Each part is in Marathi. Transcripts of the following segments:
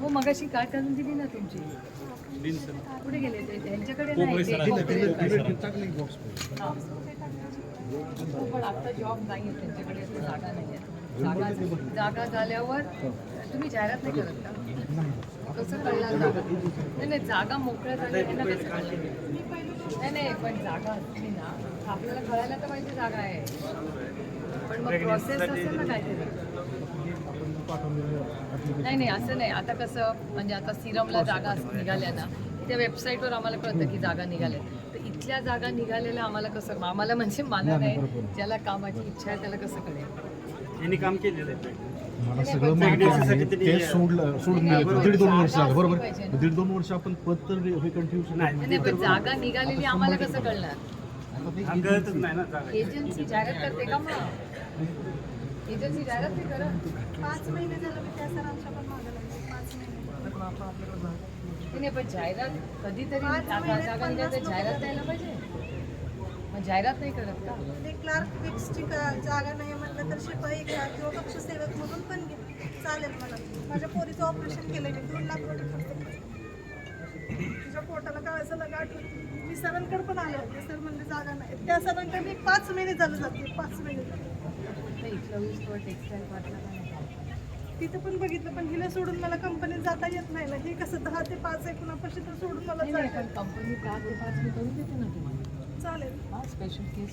हो मगाशी कार्ड काढून दिली ना तुमची. कुठे गेले ते? त्यांच्याकडे नाही पण आता जॉब नाही त्यांच्याकडे, जागा नाही आहे. जागा झाल्यावर तुम्ही जाहिरात नाही करत का? कसं कळणार जागा? नाही जागा मोकळ्या झाल्या त्यांना कसं कळणार? नाही पण जागा असली ना आपल्याला कळायला तर पाहिजे जागा आहे. पण मग प्रोसेस असेल ना काहीतरी. नाही असं नाही. आता कसं म्हणजे आता सिरमला जागा निघाल्या ना, त्या वेबसाईटवर आम्हाला कळतं की जागा निघाल्या. तर इथल्या जागा निघालेल्या आम्हाला कसं, आम्हाला म्हणजे मला नाही, ज्याला कामाची इच्छा आहे त्याला कसं कळेल? यांनी काम केलेलं आहे. मला सगळं माहिती आहे. ते सोडून 1.5-2 वर्ष झालं बरोबर. 1.5-2 वर्ष आपण पद तर हे कन्फ्युजन नाही पण जागा निघालेली आम्हाला कसं कळणार? कळतच नाही ना. एजन्सी जाहिरात करते का? मग एजन्सी जाहिरात नाही करत. 5 महिने झालं मी त्या सरांच्या पण मागे लागले. 5 महिने नाही पण जाहिरात कधीतरी जागा निघायचं जाहिरात द्यायला पाहिजे. मग जाहिरात नाही करत का? ते क्लार्क फिक्सची जागा नाही म्हणलं तर शिपाई घ्या किंवा कक्ष सेवक म्हणून पण घ्या चालेल. मला माझ्या पोरीचं ऑपरेशन केलं मी 2 लाख रुपये खर्च केले. तुझ्या पोटाला काय असं गाठ मी सरांकडे पण आले होते. सर म्हणजे जागा नाही. त्या सरांकडे मी 5 महिने झालं जाते. 5 महिने झाले. टेक्सटाईल पार्कला तिथं पण बघितलं पण हिला सोडून मला कंपनीत जाता येत नाही ना. हे कसं 10 ते 5 आहे कुणापाशी तर सोडून मला जायचं. पण कंपनी 4 ते 5 मी करून देते ना तुम्हाला. चालेल. स्पेशल केस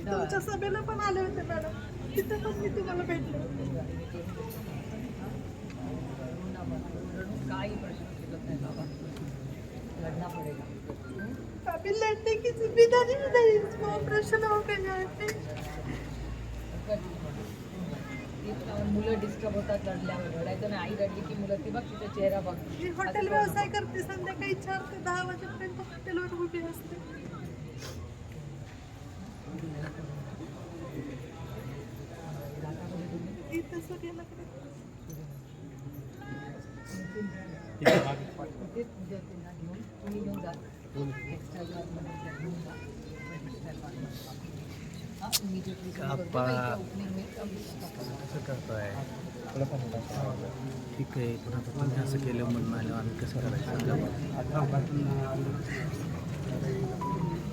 तुमच्या सभेला पण आले होते मॅडम. तिथं पण मी तुम्हाला भेटले. काही प्रश्न शिकत नाही बाबा, लढना पडेगा. अभी लड़ने की जिम्मेदारी भी नहीं, इसको ऑपरेशन हो गया है. मुलं डिस्टर्ब होतात लढल्यावर. रडायचं नाही. आई रडली की मुलं ती बघ तिचा चेहरा बघ. मी हॉटेल व्यवसाय करते. संध्याकाळी 4 ते 10 वाजेपर्यंत हॉटेलवर उभी असते. इथं सगळ्याकडे तुम्ही घेऊन जा. टेक्सटाईल ठीक आहे. पण आता तुम्ही असं केलं म्हणून आलं आम्ही कसं करायचं?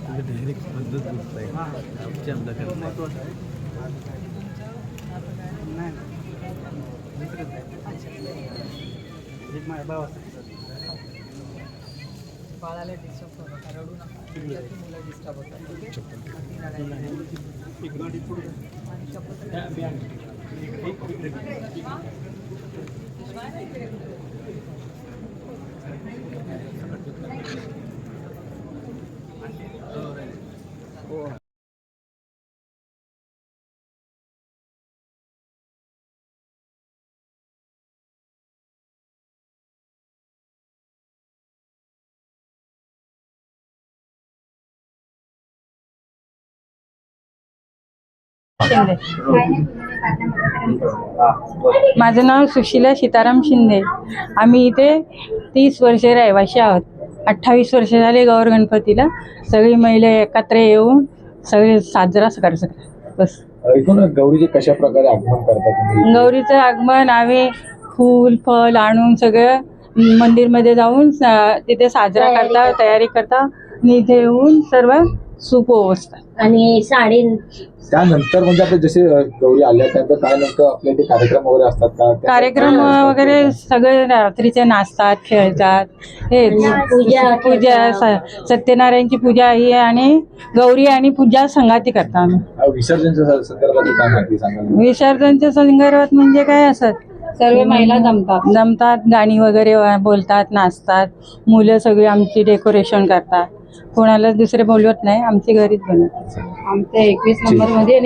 डायरेक्ट पद्धत गोष्ट आहे आमची आमदा करत बाळाला डिस्टर्ब करू नका, रडू नका. मुलं डिस्टर्ब होतात. माझं नाव सुशीला सीताराम शिंदे. आम्ही इथे 30 वर्षे रहिवाशी आहोत. 28 वर्ष झाले गौर गणपतीला सगळी महिला एकत्र येऊन सगळे साजरा करतात. बस. गौरीचे कशा प्रकारे आगमन करतात? गौरीचं आगमन आम्ही फूल फळ आणून सगळं मंदिरमध्ये जाऊन तिथे साजरा करता, तयारी करता आणि इथे येऊन सर्व सूप ओवाळतात आणि साडी. त्यानंतर म्हणजे आपले जसे गौरी आल्या त्यानंतर काय नेमकं आपले ते कार्यक्रम वगैरे असतात का? कार्यक्रम वगैरे सगळे रात्रीचे नाचतात, खेळतात. हे पूजा सत्यनारायणची पूजा ही आणि गौरी आणि पूजा संगाती करतो आम्ही. विसर्जनच्या संदर्भात काय माहिती सांगाल? विसर्जनच्या संदर्भात म्हणजे काय असत, सर्व महिला जमतात, गाणी वगैरे बोलतात, नाचतात. मुलं सगळी आमची डेकोरेशन करतात. कोणाला दुसरे बोलवत नाही, आमची घरीच बनवतात. आमच्या 21 नंबरमध्ये.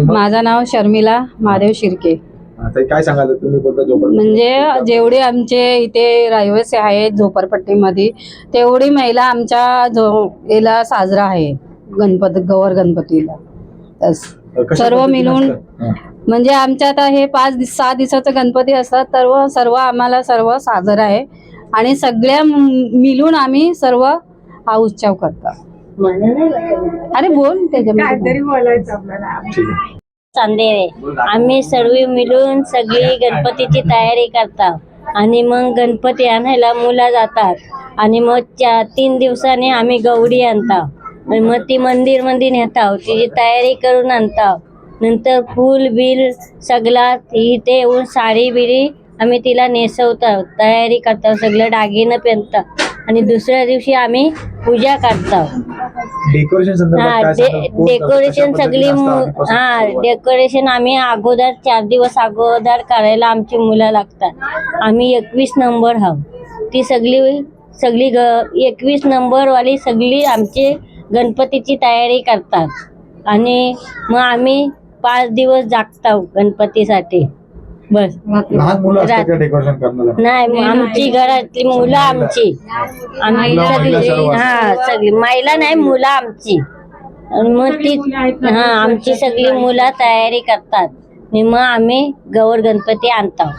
माझं नाव शर्मिला महादेव शिर्के. काय सांगाल तुम्ही? म्हणजे जेवढे आमचे इथे रहिवासी आहेत झोपडपट्टीमध्ये तेवढी महिला आमच्या याला साजरा आहे गौर गणपतीला. सर्व मिळून म्हणजे आमच्या आता हे 5-6 दिवसाचं गणपती असतात. सर्व आम्हाला सर्व साजरा आहे आणि सगळ्या मिळून आम्ही सर्व हा उत्सव करतो. अरे बोल त्याच्यामध्ये ठीक आहे. चांदेरे आम्ही सर्व मिळून सगळी गणपतीची तयारी करतात आणि मग गणपती आणायला मुलं जातात आणि मग 3 दिवसांनी आम्ही गौडी आणतो आणि मग ती मंदिर मध्ये नेतो, तिची तयारी करून आणतो. नंतर फूल बिल सगळा इथे येऊन साडी बिडी आम्ही तिला नेसवतो, तयारी करतो, सगळं दागिनं पेरतो आणि दुसऱ्या दिवशी आम्ही पूजा करतो. डेकोरेशन सगळी डेकोरेशन आम्ही अगोदर 4 दिवस अगोदर करायला आमची मुलं लागतात. आम्ही 21 नंबर आहोत, ती सगळी 21 नंबर वाली सगळी आमची गणपतीची तयारी करतात आणि मग आम्ही 5 दिवस जागतो गणपतीसाठी. बस लहान मुलं असतात का डेकोरेशन करण्याला? नाही, मग आमची घरातली मुलं आमची आम्ही सगळी सगळी महिला नाही, मुलं आमची. आणि मग ती आमची सगळी मुलं तयारी करतात आणि मग आम्ही गौर गणपती आणतो.